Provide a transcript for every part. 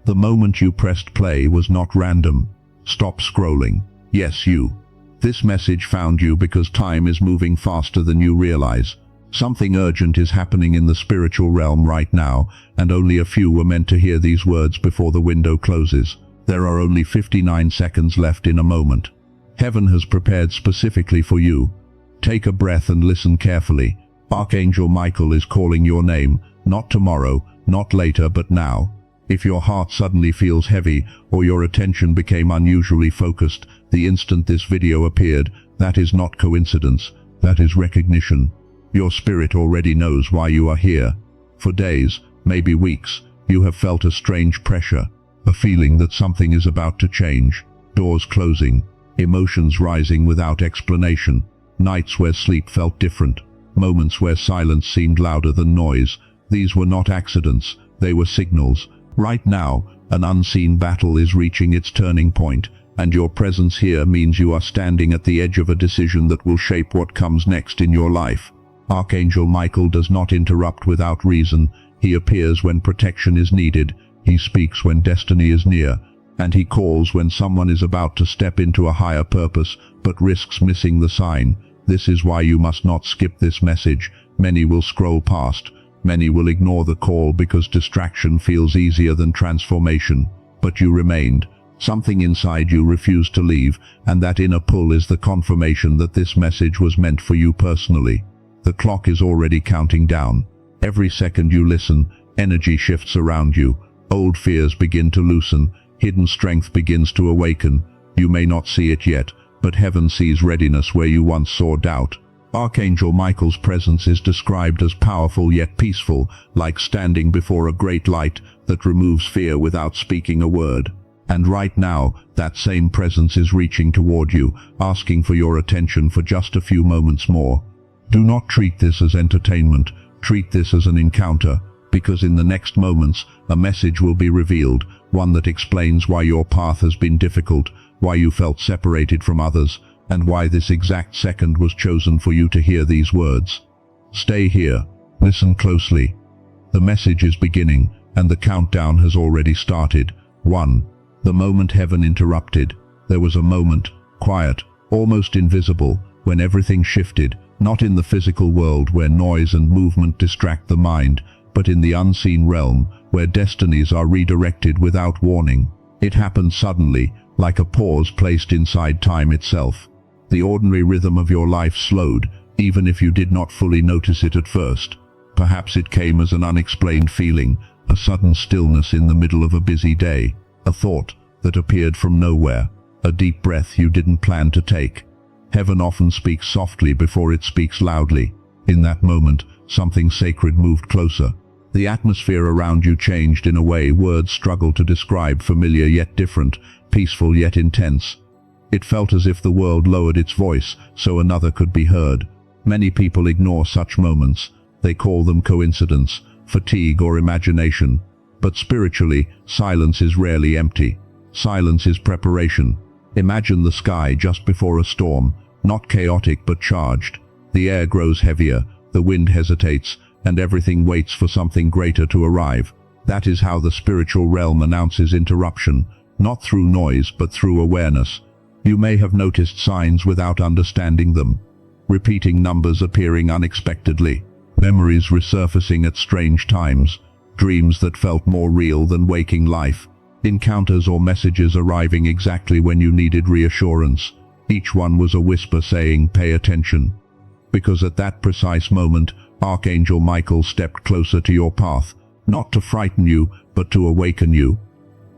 The moment you pressed play was not random. Stop scrolling. Yes, you. This message found you because time is moving faster than you realize. Something urgent is happening in the spiritual realm right now, and only a few were meant to hear these words before the window closes. There are only 59 seconds left in a moment. Heaven has prepared specifically for you. Take a breath and listen carefully. Archangel Michael is calling your name, not tomorrow, not later, but now. If your heart suddenly feels heavy, or your attention became unusually focused, the instant this video appeared, that is not coincidence, that is recognition. Your spirit already knows why you are here. For days, maybe weeks, you have felt a strange pressure, a feeling that something is about to change. Doors closing, emotions rising without explanation, nights where sleep felt different, moments where silence seemed louder than noise. These were not accidents, they were signals. Right now, an unseen battle is reaching its turning point, and your presence here means you are standing at the edge of a decision that will shape what comes next in your life. Archangel Michael does not interrupt without reason. He appears when protection is needed, he speaks when destiny is near, and he calls when someone is about to step into a higher purpose, but risks missing the sign. This is why you must not skip this message. Many will scroll past. Many will ignore the call because distraction feels easier than transformation. But you remained. Something inside you refused to leave, and that inner pull is the confirmation that this message was meant for you personally. The clock is already counting down. Every second you listen, energy shifts around you. Old fears begin to loosen. Hidden strength begins to awaken. You may not see it yet, but heaven sees readiness where you once saw doubt. Archangel Michael's presence is described as powerful yet peaceful, like standing before a great light that removes fear without speaking a word. And right now, that same presence is reaching toward you, asking for your attention for just a few moments more. Do not treat this as entertainment, treat this as an encounter, because in the next moments, a message will be revealed, one that explains why your path has been difficult, why you felt separated from others, and why this exact second was chosen for you to hear these words. Stay here. Listen closely. The message is beginning, and the countdown has already started. 1. The moment heaven interrupted. There was a moment, quiet, almost invisible, when everything shifted, not in the physical world where noise and movement distract the mind, but in the unseen realm, where destinies are redirected without warning. It happened suddenly, like a pause placed inside time itself. The ordinary rhythm of your life slowed, even if you did not fully notice it at first. Perhaps it came as an unexplained feeling, a sudden stillness in the middle of a busy day, a thought that appeared from nowhere, a deep breath you didn't plan to take. Heaven often speaks softly before it speaks loudly. In that moment, something sacred moved closer. The atmosphere around you changed in a way words struggle to describe, familiar yet different, peaceful yet intense. It felt as if the world lowered its voice so another could be heard. Many people ignore such moments. They call them coincidence, fatigue, or imagination. But spiritually, silence is rarely empty. Silence is preparation. Imagine the sky just before a storm, not chaotic but charged. The air grows heavier, the wind hesitates, and everything waits for something greater to arrive. That is how the spiritual realm announces interruption, not through noise but through awareness. You may have noticed signs without understanding them. Repeating numbers appearing unexpectedly, memories resurfacing at strange times, dreams that felt more real than waking life, encounters or messages arriving exactly when you needed reassurance. Each one was a whisper saying, "Pay attention." Because at that precise moment, Archangel Michael stepped closer to your path, not to frighten you, but to awaken you.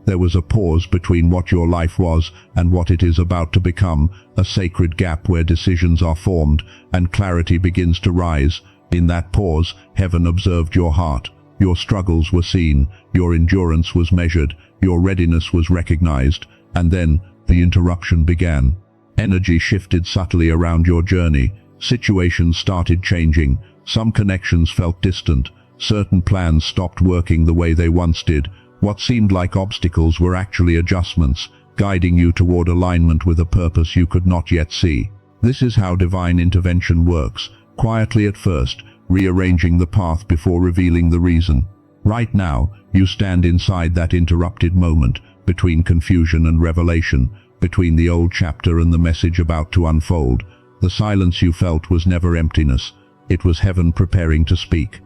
There was a pause between what your life was and what it is about to become, a sacred gap where decisions are formed and clarity begins to rise. In that pause, heaven observed your heart. Your struggles were seen, your endurance was measured, your readiness was recognized, and then the interruption began. Energy shifted subtly around your journey. Situations started changing. Some connections felt distant. Certain plans stopped working the way they once did. What seemed like obstacles were actually adjustments, guiding you toward alignment with a purpose you could not yet see. This is how divine intervention works, quietly at first, rearranging the path before revealing the reason. Right now, you stand inside that interrupted moment, between confusion and revelation, between the old chapter and the message about to unfold. The silence you felt was never emptiness. It was heaven preparing to speak.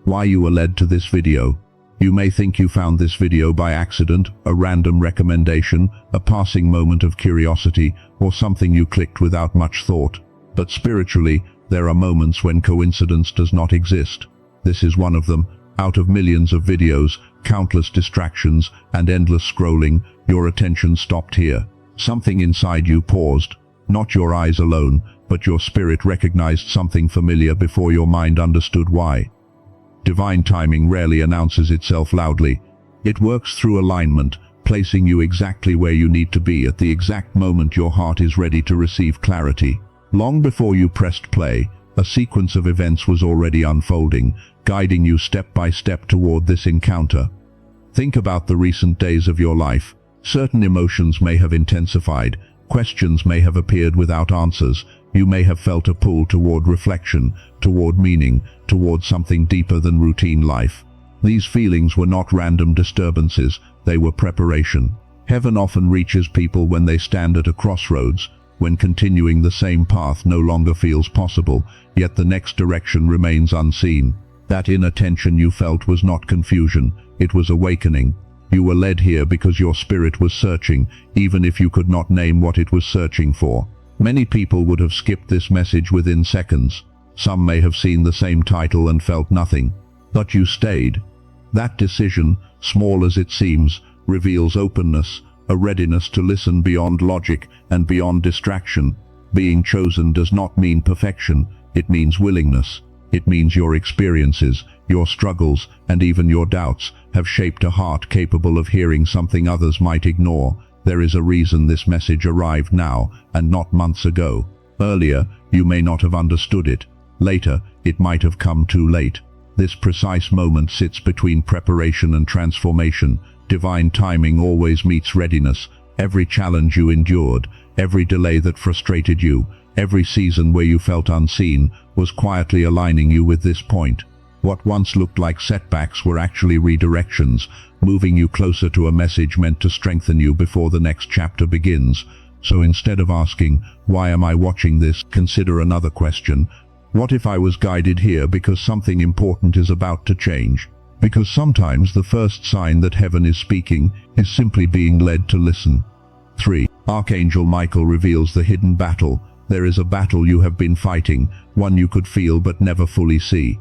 Why you were led to this video. You may think you found this video by accident, a random recommendation, a passing moment of curiosity, or something you clicked without much thought. But spiritually, there are moments when coincidence does not exist. This is one of them. Out of millions of videos, countless distractions, and endless scrolling, your attention stopped here. Something inside you paused. Not your eyes alone, but your spirit recognized something familiar before your mind understood why. Divine timing rarely announces itself loudly. It works through alignment, placing you exactly where you need to be at the exact moment your heart is ready to receive clarity. Long before you pressed play, a sequence of events was already unfolding, guiding you step by step toward this encounter. Think about the recent days of your life. Certain emotions may have intensified, questions may have appeared without answers, you may have felt a pull toward reflection, toward meaning, toward something deeper than routine life. These feelings were not random disturbances, they were preparation. Heaven often reaches people when they stand at a crossroads, when continuing the same path no longer feels possible, yet the next direction remains unseen. That inner tension you felt was not confusion, it was awakening. You were led here because your spirit was searching, even if you could not name what it was searching for. Many people would have skipped this message within seconds. Some may have seen the same title and felt nothing. But you stayed. That decision, small as it seems, reveals openness, a readiness to listen beyond logic and beyond distraction. Being chosen does not mean perfection, it means willingness. It means your experiences, your struggles, and even your doubts have shaped a heart capable of hearing something others might ignore. There is a reason this message arrived now, and not months ago. Earlier, you may not have understood it. Later, it might have come too late. This precise moment sits between preparation and transformation. Divine timing always meets readiness. Every challenge you endured, every delay that frustrated you, every season where you felt unseen, was quietly aligning you with this point. What once looked like setbacks were actually redirections, moving you closer to a message meant to strengthen you before the next chapter begins. So instead of asking, "Why am I watching this?" consider another question. What if I was guided here because something important is about to change? Because sometimes the first sign that heaven is speaking is simply being led to listen. 3. Archangel Michael reveals the hidden battle. There is a battle you have been fighting, one you could feel but never fully see.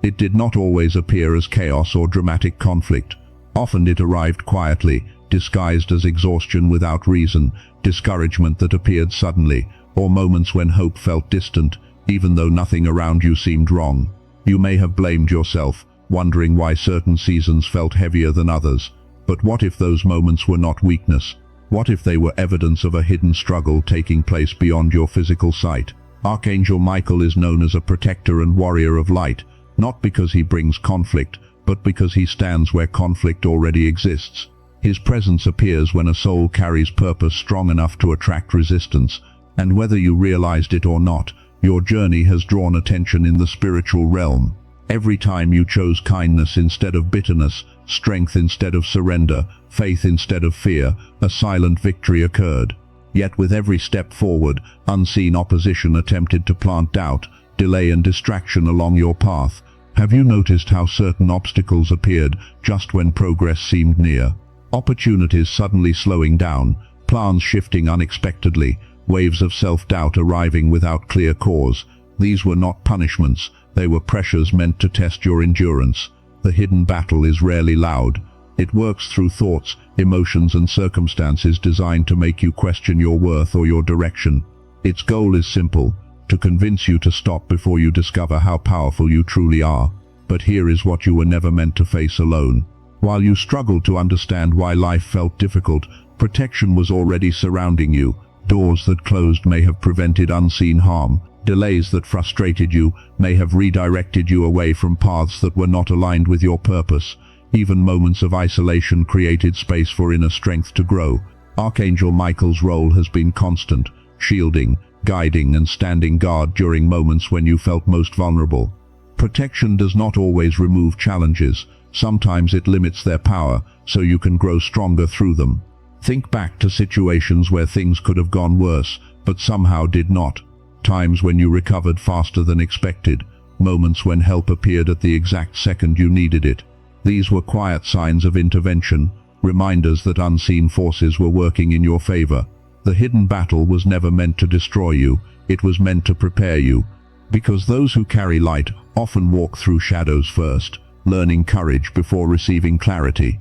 It did not always appear as chaos or dramatic conflict. Often it arrived quietly, disguised as exhaustion without reason, discouragement that appeared suddenly, or moments when hope felt distant, even though nothing around you seemed wrong. You may have blamed yourself, wondering why certain seasons felt heavier than others. But what if those moments were not weakness? What if they were evidence of a hidden struggle taking place beyond your physical sight? Archangel Michael is known as a protector and warrior of light, not because he brings conflict, but because he stands where conflict already exists. His presence appears when a soul carries purpose strong enough to attract resistance, and whether you realized it or not, your journey has drawn attention in the spiritual realm. Every time you chose kindness instead of bitterness, strength instead of surrender, faith instead of fear, a silent victory occurred. Yet with every step forward, unseen opposition attempted to plant doubt, delay and distraction along your path. Have you noticed how certain obstacles appeared just when progress seemed near? Opportunities suddenly slowing down, plans shifting unexpectedly, waves of self-doubt arriving without clear cause. These were not punishments, they were pressures meant to test your endurance. The hidden battle is rarely loud. It works through thoughts, emotions and circumstances designed to make you question your worth or your direction. Its goal is simple: to convince you to stop before you discover how powerful you truly are. But here is what you were never meant to face alone. While you struggled to understand why life felt difficult, protection was already surrounding you. Doors that closed may have prevented unseen harm. Delays that frustrated you may have redirected you away from paths that were not aligned with your purpose. Even moments of isolation created space for inner strength to grow. Archangel Michael's role has been constant, shielding, guiding and standing guard during moments when you felt most vulnerable. Protection does not always remove challenges. Sometimes it limits their power, so you can grow stronger through them. Think back to situations where things could have gone worse, but somehow did not. Times when you recovered faster than expected. Moments when help appeared at the exact second you needed it. These were quiet signs of intervention, reminders that unseen forces were working in your favor. The hidden battle was never meant to destroy you, it was meant to prepare you. Because those who carry light often walk through shadows first, learning courage before receiving clarity.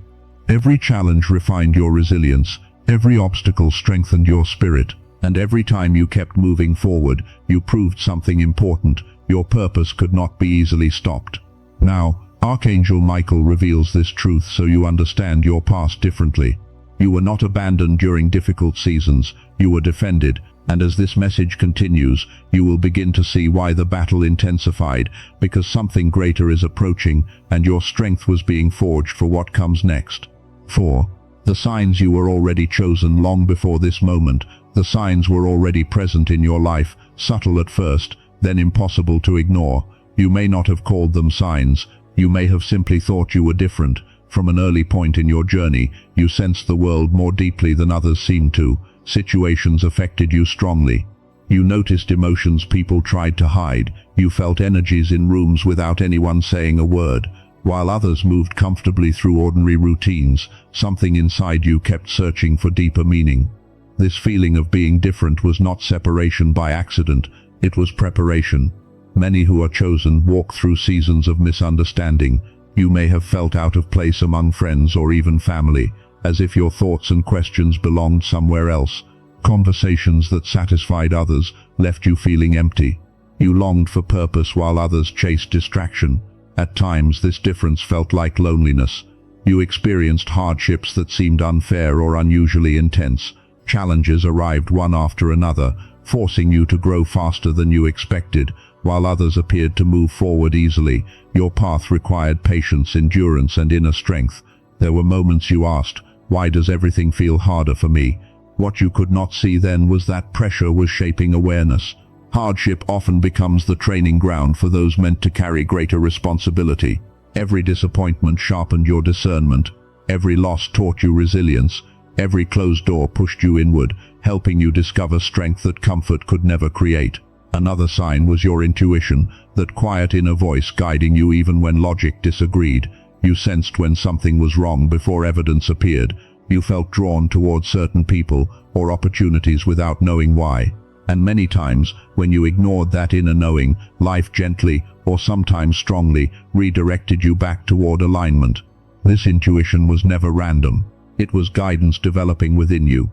Every challenge refined your resilience, every obstacle strengthened your spirit, and every time you kept moving forward, you proved something important. Your purpose could not be easily stopped. Now, Archangel Michael reveals this truth so you understand your past differently. You were not abandoned during difficult seasons, you were defended, and as this message continues, you will begin to see why the battle intensified, because something greater is approaching, and your strength was being forged for what comes next. 4. The signs. You were already chosen long before this moment. The signs were already present in your life, subtle at first, then impossible to ignore. You may not have called them signs, you may have simply thought you were different. From an early point in your journey, you sensed the world more deeply than others seemed to. Situations affected you strongly. You noticed emotions people tried to hide. You felt energies in rooms without anyone saying a word. While others moved comfortably through ordinary routines, something inside you kept searching for deeper meaning. This feeling of being different was not separation by accident, it was preparation. Many who are chosen walk through seasons of misunderstanding. You may have felt out of place among friends or even family, as if your thoughts and questions belonged somewhere else. Conversations that satisfied others left you feeling empty. You longed for purpose while others chased distraction. At times this difference felt like loneliness. You experienced hardships that seemed unfair or unusually intense. Challenges arrived one after another, forcing you to grow faster than you expected. While others appeared to move forward easily, your path required patience, endurance, and inner strength. There were moments you asked, "Why does everything feel harder for me?" What you could not see then was that pressure was shaping awareness. Hardship often becomes the training ground for those meant to carry greater responsibility. Every disappointment sharpened your discernment. Every loss taught you resilience. Every closed door pushed you inward, helping you discover strength that comfort could never create. Another sign was your intuition, that quiet inner voice guiding you even when logic disagreed. You sensed when something was wrong before evidence appeared. You felt drawn toward certain people or opportunities without knowing why. And many times, when you ignored that inner knowing, life gently, or sometimes strongly, redirected you back toward alignment. This intuition was never random. It was guidance developing within you.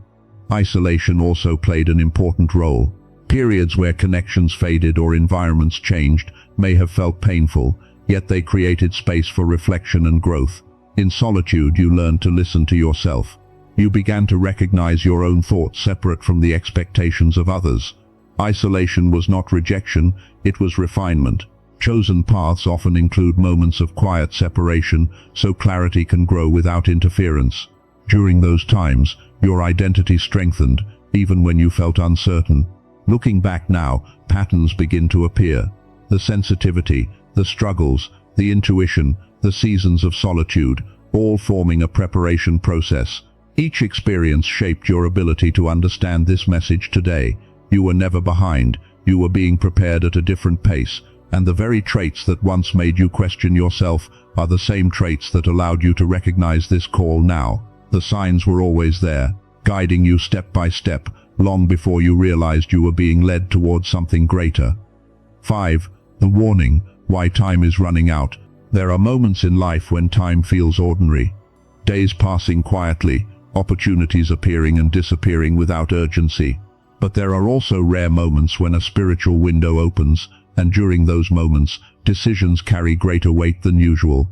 Isolation also played an important role. Periods where connections faded or environments changed may have felt painful, yet they created space for reflection and growth. In solitude, you learned to listen to yourself. You began to recognize your own thoughts separate from the expectations of others. Isolation was not rejection, it was refinement. Chosen paths often include moments of quiet separation, so clarity can grow without interference. During those times, your identity strengthened, even when you felt uncertain. Looking back now, patterns begin to appear. The sensitivity, the struggles, the intuition, the seasons of solitude, all forming a preparation process. Each experience shaped your ability to understand this message today. You were never behind, you were being prepared at a different pace, and the very traits that once made you question yourself are the same traits that allowed you to recognize this call now. The signs were always there, guiding you step by step, long before you realized you were being led towards something greater. 5. The warning, why time is running out. There are moments in life when time feels ordinary. Days passing quietly, opportunities appearing and disappearing without urgency. But there are also rare moments when a spiritual window opens, and during those moments, decisions carry greater weight than usual.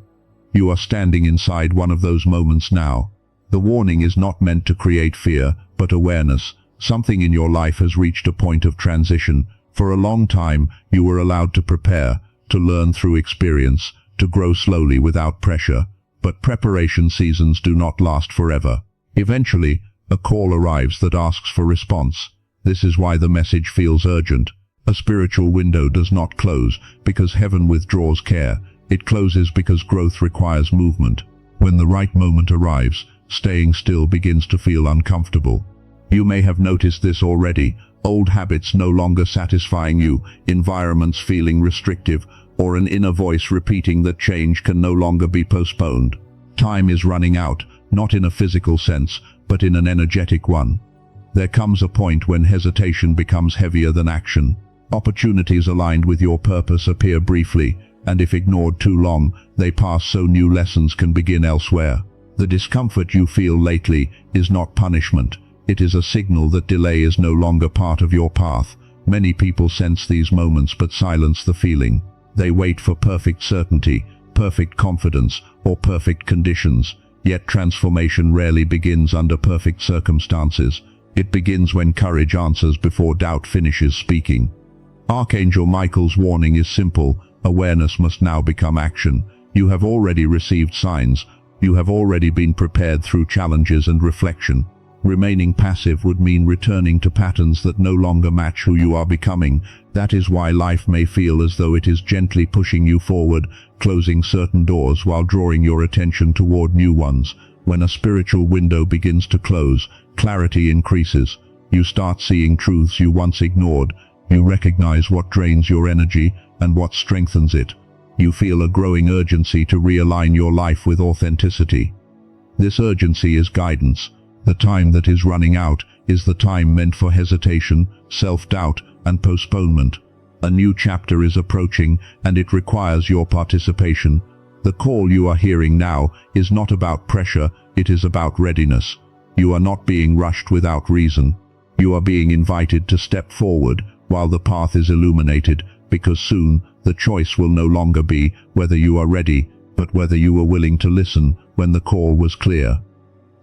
You are standing inside one of those moments now. The warning is not meant to create fear, but awareness. Something in your life has reached a point of transition. For a long time, you were allowed to prepare, to learn through experience, to grow slowly without pressure. But preparation seasons do not last forever. Eventually, a call arrives that asks for response. This is why the message feels urgent. A spiritual window does not close because heaven withdraws care. It closes because growth requires movement. When the right moment arrives, staying still begins to feel uncomfortable. You may have noticed this already. Old habits no longer satisfying you, environments feeling restrictive, or an inner voice repeating that change can no longer be postponed. Time is running out, not in a physical sense, but in an energetic one. There comes a point when hesitation becomes heavier than action. Opportunities aligned with your purpose appear briefly, and if ignored too long, they pass so new lessons can begin elsewhere. The discomfort you feel lately is not punishment. It is a signal that delay is no longer part of your path. Many people sense these moments but silence the feeling. They wait for perfect certainty, perfect confidence, or perfect conditions. Yet transformation rarely begins under perfect circumstances. It begins when courage answers before doubt finishes speaking. Archangel Michael's warning is simple. Awareness must now become action. You have already received signs. You have already been prepared through challenges and reflection. Remaining passive would mean returning to patterns that no longer match who you are becoming. That is why life may feel as though it is gently pushing you forward, closing certain doors while drawing your attention toward new ones. When a spiritual window begins to close, clarity increases. You start seeing truths you once ignored. You recognize what drains your energy and what strengthens it. You feel a growing urgency to realign your life with authenticity. This urgency is guidance. The time that is running out is the time meant for hesitation, self-doubt, and postponement. A new chapter is approaching, and it requires your participation. The call you are hearing now is not about pressure, it is about readiness. You are not being rushed without reason. You are being invited to step forward while the path is illuminated, because soon the choice will no longer be whether you are ready, but whether you were willing to listen when the call was clear.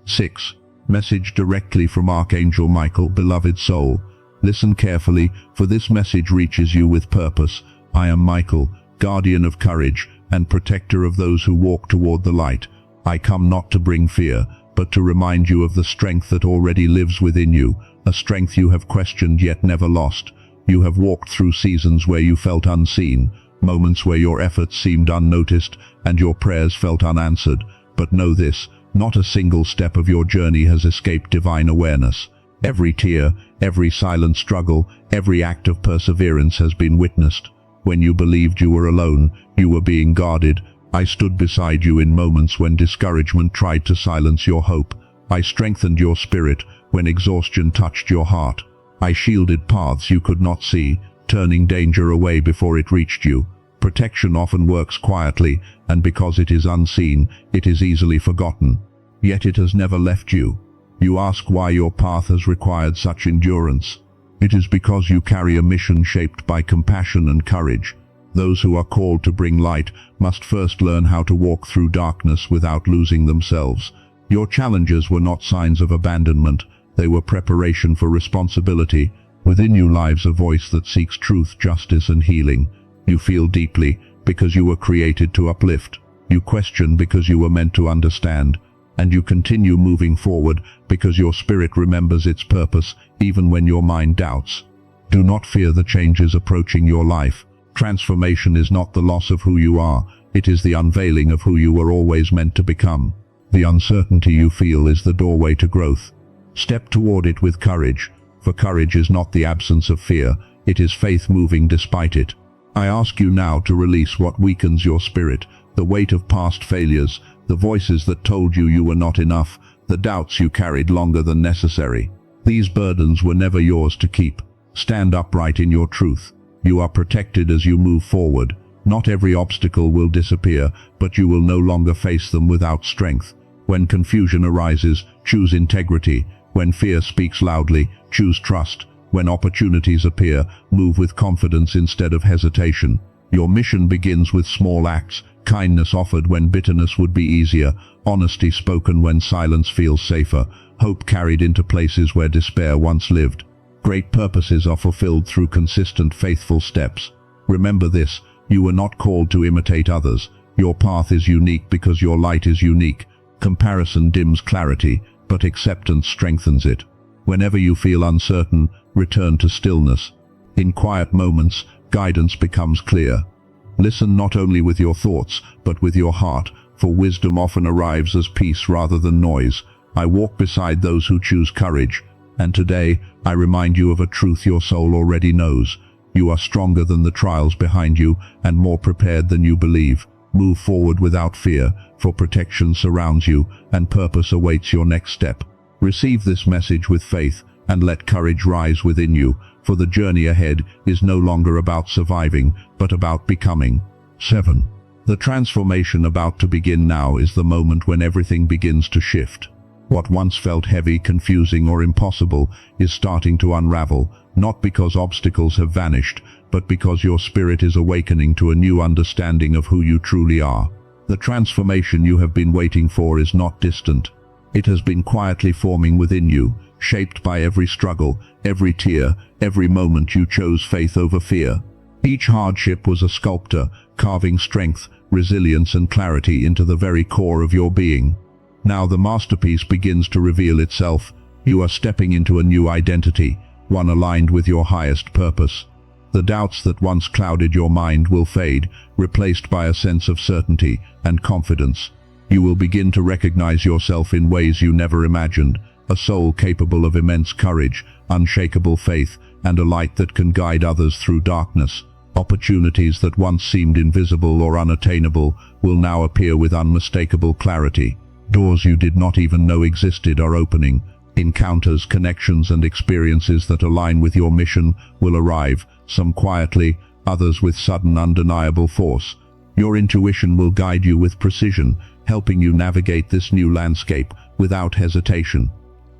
6. Message directly from Archangel Michael. Beloved soul, listen carefully, for this message reaches you with purpose. I am Michael, guardian of courage and protector of those who walk toward the light. I come not to bring fear, but to remind you of the strength that already lives within you, a strength you have questioned yet never lost. You have walked through seasons where you felt unseen, moments where your efforts seemed unnoticed and your prayers felt unanswered. But know this, not a single step of your journey has escaped divine awareness. Every tear, every silent struggle, every act of perseverance has been witnessed. When you believed you were alone, you were being guarded. I stood beside you in moments when discouragement tried to silence your hope. I strengthened your spirit when exhaustion touched your heart. I shielded paths you could not see, turning danger away before it reached you. Protection often works quietly, and because it is unseen, it is easily forgotten. Yet it has never left you. You ask why your path has required such endurance. It is because you carry a mission shaped by compassion and courage. Those who are called to bring light must first learn how to walk through darkness without losing themselves. Your challenges were not signs of abandonment, they were preparation for responsibility. Within you lives a voice that seeks truth, justice, and healing. You feel deeply because you were created to uplift. You question because you were meant to understand. And you continue moving forward because your spirit remembers its purpose even when your mind doubts. Do not fear the changes approaching your life. Transformation is not the loss of who you are, it is the unveiling of who you were always meant to become. The uncertainty you feel is the doorway to growth. Step toward it with courage, for courage is not the absence of fear, it is faith moving despite it. I ask you now to release what weakens your spirit, the weight of past failures, the voices that told you you were not enough, the doubts you carried longer than necessary. These burdens were never yours to keep. Stand upright in your truth. You are protected as you move forward. Not every obstacle will disappear, but you will no longer face them without strength. When confusion arises, choose integrity. When fear speaks loudly, choose trust. When opportunities appear, move with confidence instead of hesitation. Your mission begins with small acts, kindness offered when bitterness would be easier, honesty spoken when silence feels safer, hope carried into places where despair once lived. Great purposes are fulfilled through consistent, faithful steps. Remember this, you were not called to imitate others. Your path is unique because your light is unique. Comparison dims clarity, but acceptance strengthens it. Whenever you feel uncertain, return to stillness. In quiet moments, guidance becomes clear. Listen not only with your thoughts, but with your heart, for wisdom often arrives as peace rather than noise. I walk beside those who choose courage, and today I remind you of a truth your soul already knows. You are stronger than the trials behind you, and more prepared than you believe. Move forward without fear, for protection surrounds you, and purpose awaits your next step. Receive this message with faith, and let courage rise within you, for the journey ahead is no longer about surviving, but about becoming. 7. The transformation about to begin now is the moment when everything begins to shift. What once felt heavy, confusing, or impossible is starting to unravel, not because obstacles have vanished, but because your spirit is awakening to a new understanding of who you truly are. The transformation you have been waiting for is not distant. It has been quietly forming within you, shaped by every struggle, every tear, every moment you chose faith over fear. Each hardship was a sculptor, carving strength, resilience, and clarity into the very core of your being. Now the masterpiece begins to reveal itself. You are stepping into a new identity, one aligned with your highest purpose. The doubts that once clouded your mind will fade, replaced by a sense of certainty and confidence. You will begin to recognize yourself in ways you never imagined, a soul capable of immense courage, unshakable faith, and a light that can guide others through darkness. Opportunities that once seemed invisible or unattainable will now appear with unmistakable clarity. Doors you did not even know existed are opening. Encounters, connections, and experiences that align with your mission will arrive, some quietly, others with sudden, undeniable force. Your intuition will guide you with precision, helping you navigate this new landscape without hesitation.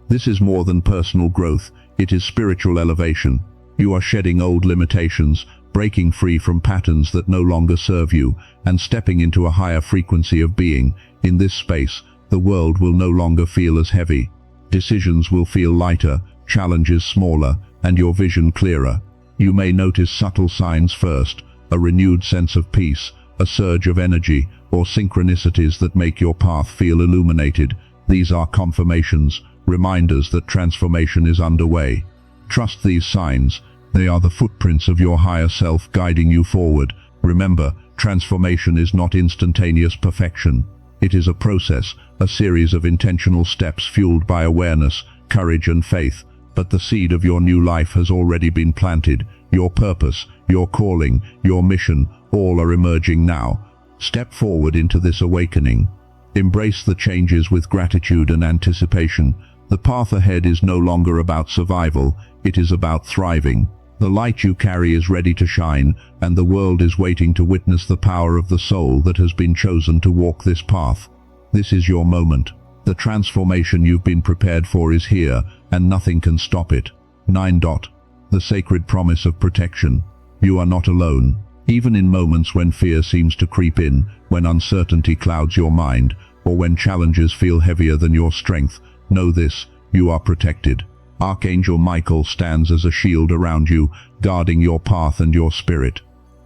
This is more than personal growth, it is spiritual elevation. You are shedding old limitations, breaking free from patterns that no longer serve you, and stepping into a higher frequency of being. In this space, the world will no longer feel as heavy. Decisions will feel lighter, challenges smaller, and your vision clearer. You may notice subtle signs first, a renewed sense of peace, a surge of energy, or synchronicities that make your path feel illuminated. These are confirmations, reminders that transformation is underway. Trust these signs. They are the footprints of your higher self guiding you forward. Remember, transformation is not instantaneous perfection. It is a process, a series of intentional steps fueled by awareness, courage, and faith. But the seed of your new life has already been planted. Your purpose, your calling, your mission, all are emerging now. Step forward into this awakening. Embrace the changes with gratitude and anticipation. The path ahead is no longer about survival, it is about thriving. The light you carry is ready to shine, and the world is waiting to witness the power of the soul that has been chosen to walk this path. This is your moment. The transformation you've been prepared for is here, and nothing can stop it. 9. The sacred promise of protection. You are not alone. Even in moments when fear seems to creep in, when uncertainty clouds your mind, or when challenges feel heavier than your strength, know this: you are protected. Archangel Michael stands as a shield around you, guarding your path and your spirit.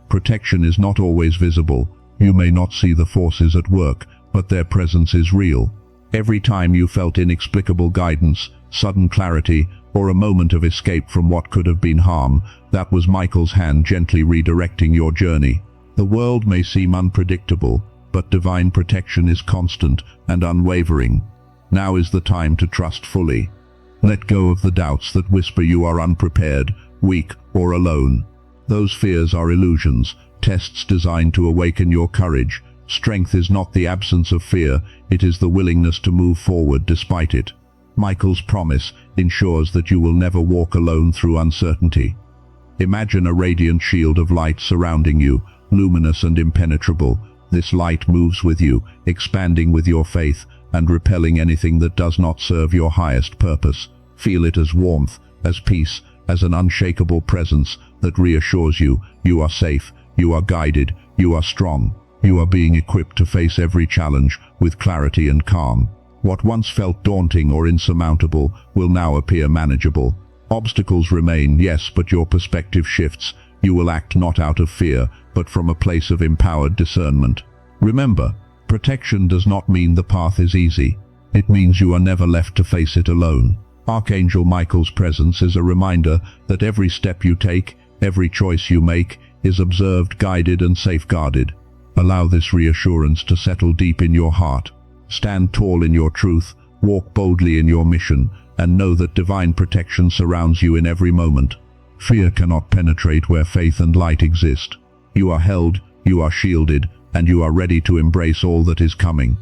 Protection is not always visible. You may not see the forces at work, but their presence is real. Every time you felt inexplicable guidance, sudden clarity, or a moment of escape from what could have been harm, that was Michael's hand gently redirecting your journey. The world may seem unpredictable, but divine protection is constant and unwavering. Now is the time to trust fully. Let go of the doubts that whisper you are unprepared, weak, or alone. Those fears are illusions, tests designed to awaken your courage. Strength is not the absence of fear, it is the willingness to move forward despite it. Michael's promise ensures that you will never walk alone through uncertainty. Imagine a radiant shield of light surrounding you, luminous and impenetrable. This light moves with you, expanding with your faith, and repelling anything that does not serve your highest purpose. Feel it as warmth, as peace, as an unshakable presence that reassures you. You are safe, you are guided, you are strong. You are being equipped to face every challenge with clarity and calm. What once felt daunting or insurmountable will now appear manageable. Obstacles remain, yes, but your perspective shifts. You will act not out of fear, but from a place of empowered discernment. Remember, protection does not mean the path is easy. It means you are never left to face it alone. Archangel Michael's presence is a reminder that every step you take, every choice you make, is observed, guided and safeguarded. Allow this reassurance to settle deep in your heart. Stand tall in your truth, walk boldly in your mission, and know that divine protection surrounds you in every moment. Fear cannot penetrate where faith and light exist. You are held, you are shielded, and you are ready to embrace all that is coming.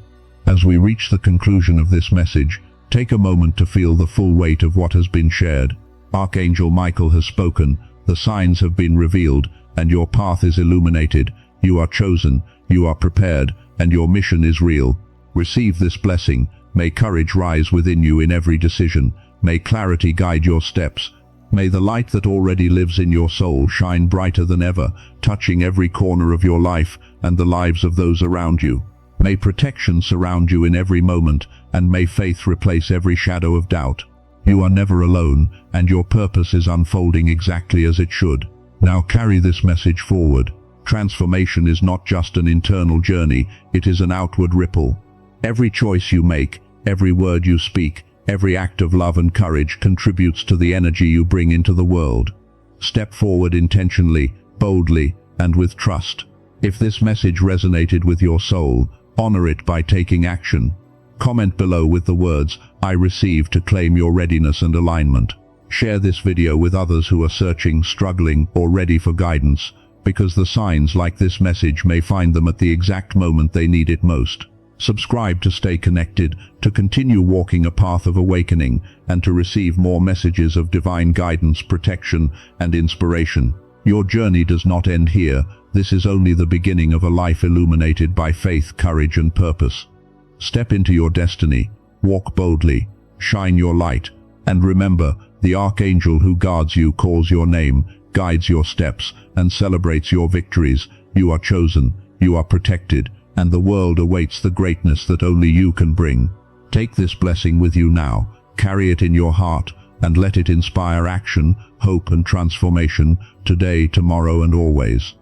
As we reach the conclusion of this message, take a moment to feel the full weight of what has been shared. Archangel Michael has spoken, the signs have been revealed, and your path is illuminated. You are chosen, you are prepared, and your mission is real. Receive this blessing. May courage rise within you in every decision. May clarity guide your steps. May the light that already lives in your soul shine brighter than ever, touching every corner of your life and the lives of those around you. May protection surround you in every moment, and may faith replace every shadow of doubt. You are never alone, and your purpose is unfolding exactly as it should. Now carry this message forward. Transformation is not just an internal journey, it is an outward ripple. Every choice you make, every word you speak, every act of love and courage contributes to the energy you bring into the world. Step forward intentionally, boldly, and with trust. If this message resonated with your soul, honor it by taking action. Comment below with the words, "I receive," to claim your readiness and alignment. Share this video with others who are searching, struggling, or ready for guidance, because the signs like this message may find them at the exact moment they need it most. Subscribe to stay connected, to continue walking a path of awakening, and to receive more messages of divine guidance, protection, and inspiration. Your journey does not end here. This is only the beginning of a life illuminated by faith, courage, and purpose. Step into your destiny, walk boldly, shine your light, and remember, the Archangel who guards you calls your name, guides your steps, and celebrates your victories. You are chosen, you are protected, and the world awaits the greatness that only you can bring. Take this blessing with you now, carry it in your heart, and let it inspire action, hope, and transformation, today, tomorrow, and always.